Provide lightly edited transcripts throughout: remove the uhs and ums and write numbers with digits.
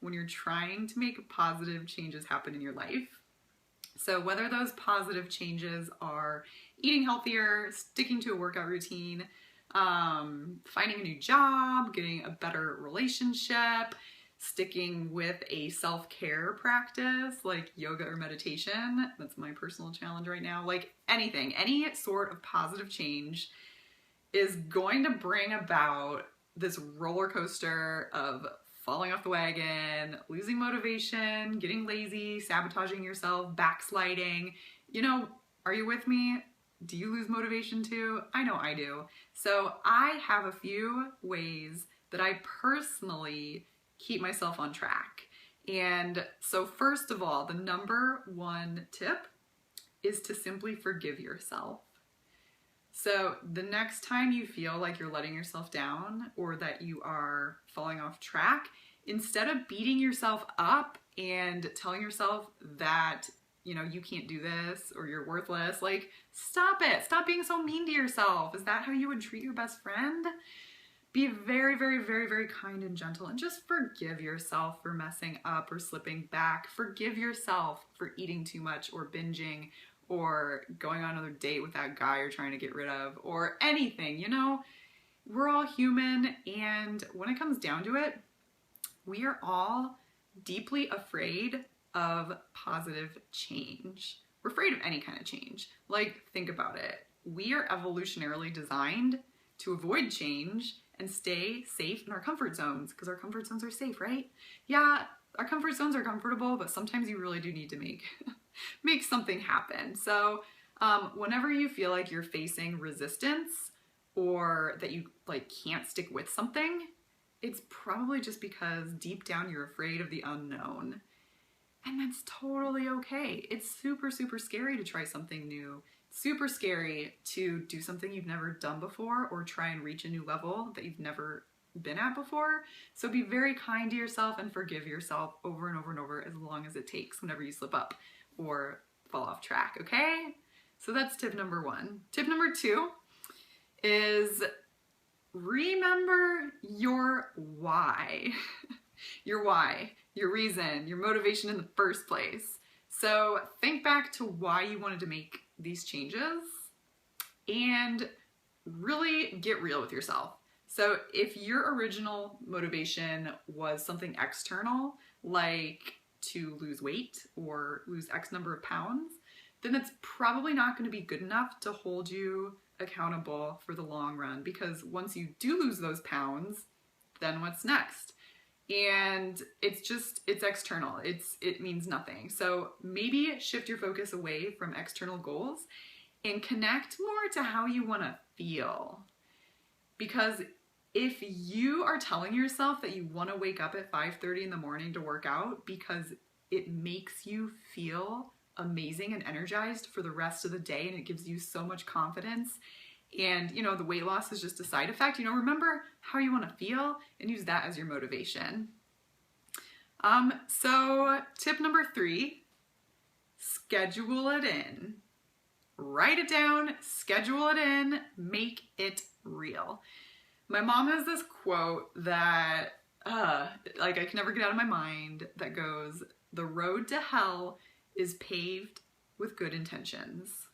when you're trying to make positive changes happen in your life. So whether those positive changes are eating healthier, sticking to a workout routine, finding a new job, getting a better relationship, sticking with a self-care practice like yoga or meditation, that's my personal challenge right now, like anything, any sort of positive change is going to bring about this roller coaster of falling off the wagon, losing motivation, getting lazy, sabotaging yourself, backsliding. You know, are you with me? Do you lose motivation too? I know I do. So I have a few ways that I personally keep myself on track. And so first of all, the number one tip is to simply forgive yourself. So the next time you feel like you're letting yourself down or that you are falling off track, instead of beating yourself up and telling yourself that, you know, you can't do this or you're worthless, like, stop it. Stop being so mean to yourself. Is that how you would treat your best friend? Be very, very, very, very kind and gentle and just forgive yourself for messing up or slipping back. Forgive yourself for eating too much or binging or going on another date with that guy you're trying to get rid of or anything. You know, we're all human, and when it comes down to it, we are all deeply afraid of positive change. We're afraid of any kind of change. Like, think about it. We are evolutionarily designed to avoid change and stay safe in our comfort zones because our comfort zones are safe, right? Yeah, our comfort zones are comfortable, but sometimes you really do need to make something happen. So whenever you feel like you're facing resistance or that you like can't stick with something, it's probably just because deep down you're afraid of the unknown. And that's totally okay. It's super, super scary to try something new. Super scary to do something you've never done before or try and reach a new level that you've never been at before. So be very kind to yourself and forgive yourself over and over and over as long as it takes whenever you slip up or fall off track, okay? So that's tip number one. Tip number two is remember your why. Your why, your reason, your motivation in the first place. So think back to why you wanted to make these changes and really get real with yourself. So if your original motivation was something external, like to lose weight or lose X number of pounds, then it's probably not going to be good enough to hold you accountable for the long run, because once you do lose those pounds, then what's next? And it's external. It means nothing. So maybe shift your focus away from external goals and connect more to how you want to feel. Because if you are telling yourself that you want to wake up at 5:30 in the morning to work out because it makes you feel amazing and energized for the rest of the day and it gives you so much confidence, and you know the weight loss is just a side effect, you know, remember how you want to feel and use that as your motivation. So tip number three, schedule it in. Write it down, schedule it in, make it real. My mom has this quote that like I can never get out of my mind that goes, "The road to hell is paved with good intentions."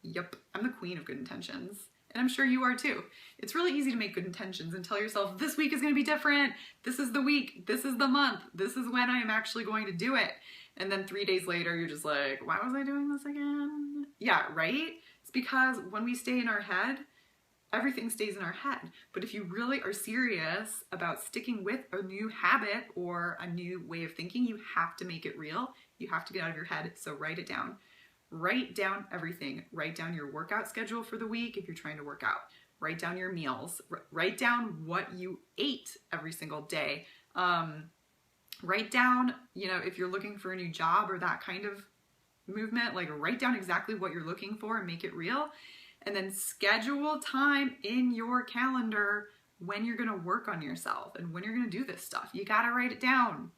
Yep, I'm the queen of good intentions. And I'm sure you are too. It's really easy to make good intentions and tell yourself, this week is going to be different. This is the week. This is the month. This is when I am actually going to do it. And then 3 days later, you're just like, why was I doing this again? Yeah, right? It's because when we stay in our head, everything stays in our head. But if you really are serious about sticking with a new habit or a new way of thinking, you have to make it real. You have to get out of your head. So write it down. Write down everything. Write down your workout schedule for the week if you're trying to work out. Write down your meals. Write down what you ate every single day. Write down, you know, if you're looking for a new job or that kind of movement, like write down exactly what you're looking for and make it real. And then schedule time in your calendar when you're going to work on yourself and when you're going to do this stuff. You got to write it down.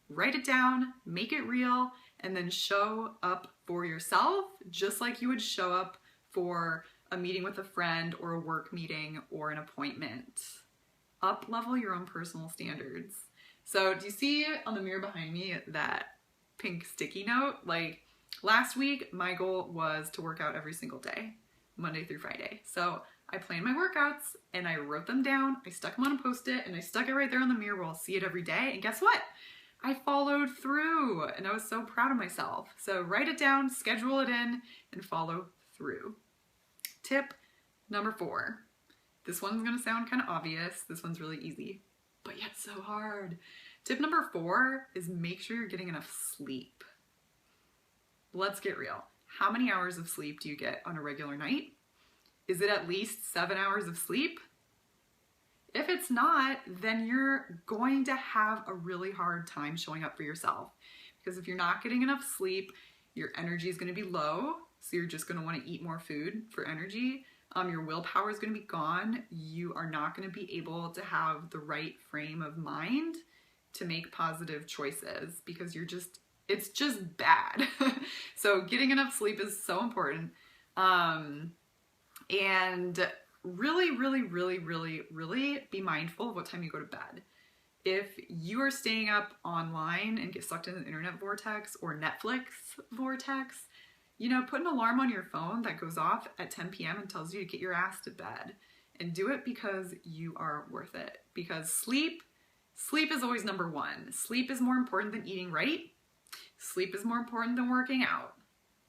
Write it down, make it real, and then show up for yourself just like you would show up for a meeting with a friend or a work meeting or an appointment. Up level your own personal standards. So do you see on the mirror behind me that pink sticky note? Like last week, my goal was to work out every single day, Monday through Friday. So I planned my workouts and I wrote them down. I stuck them on a Post-it and I stuck it right there on the mirror where I'll see it every day. And guess what? I followed through and I was so proud of myself. So write it down, schedule it in, and follow through. Tip number 4. This one's gonna sound kind of obvious. This one's really easy, but yet so hard. Tip number 4 is make sure you're getting enough sleep. Let's get real. How many hours of sleep do you get on a regular night? Is it at least 7 hours of sleep? If it's not, then you're going to have a really hard time showing up for yourself. Because if you're not getting enough sleep, your energy is going to be low. So you're just going to want to eat more food for energy. Your willpower is going to be gone. You are not going to be able to have the right frame of mind to make positive choices because it's just bad. So getting enough sleep is so important. And really, really, really, really, really be mindful of what time you go to bed. If you are staying up online and get sucked into the internet vortex or Netflix vortex, put an alarm on your phone that goes off at 10 p.m. and tells you to get your ass to bed. And do it because you are worth it. Because sleep is always number 1. Sleep is more important than eating right. Sleep is more important than working out.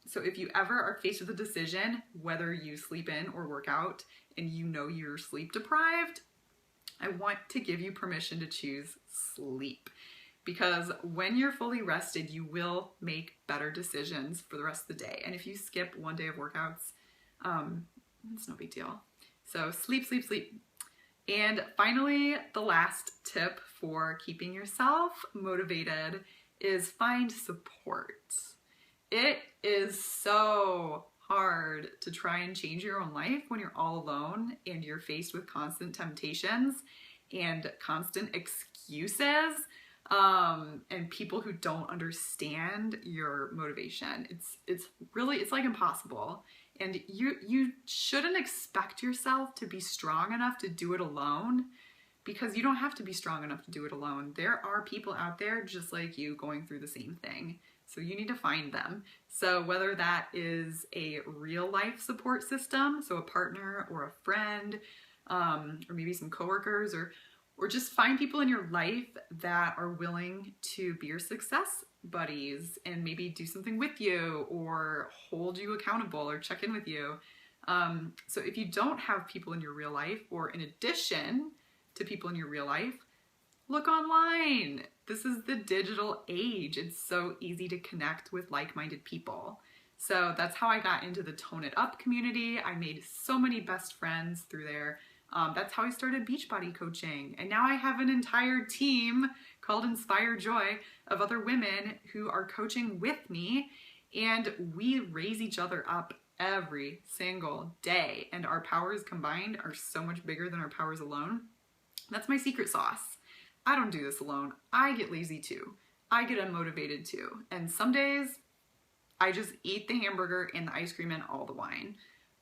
So if you ever are faced with a decision, whether you sleep in or work out, and you're sleep deprived, I want to give you permission to choose sleep. Because when you're fully rested, you will make better decisions for the rest of the day. And if you skip one day of workouts, it's no big deal. So sleep, sleep, sleep. And finally, the last tip for keeping yourself motivated is find support. It is so hard to try and change your own life when you're all alone and you're faced with constant temptations and constant excuses and people who don't understand your motivation. It's like impossible. And you shouldn't expect yourself to be strong enough to do it alone because you don't have to be strong enough to do it alone. There are people out there just like you going through the same thing. So you need to find them. So whether that is a real life support system, so a partner or a friend, or maybe some coworkers, or just find people in your life that are willing to be your success buddies and maybe do something with you or hold you accountable or check in with you. So if you don't have people in your real life, or in addition to people in your real life, look online. This is the digital age. It's so easy to connect with like-minded people. So that's how I got into the Tone It Up community. I made so many best friends through there. That's how I started Beachbody coaching. And now I have an entire team called Inspire Joy of other women who are coaching with me. And we raise each other up every single day. And our powers combined are so much bigger than our powers alone. That's my secret sauce. I don't do this alone. I get lazy too. I get unmotivated too. And some days I just eat the hamburger and the ice cream and all the wine.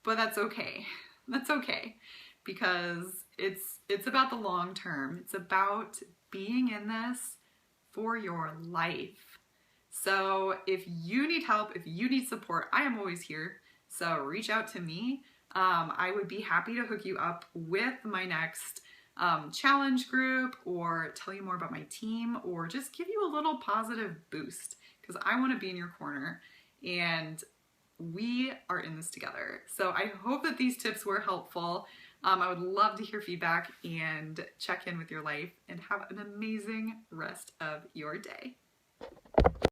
But that's okay. That's okay. Because it's about the long term. It's about being in this for your life. So if you need help, if you need support, I am always here. So reach out to me. I would be happy to hook you up with my next challenge group, or tell you more about my team, or just give you a little positive boost, because I want to be in your corner and we are in this together. So I hope that these tips were helpful. I would love to hear feedback and check in with your life, and have an amazing rest of your day.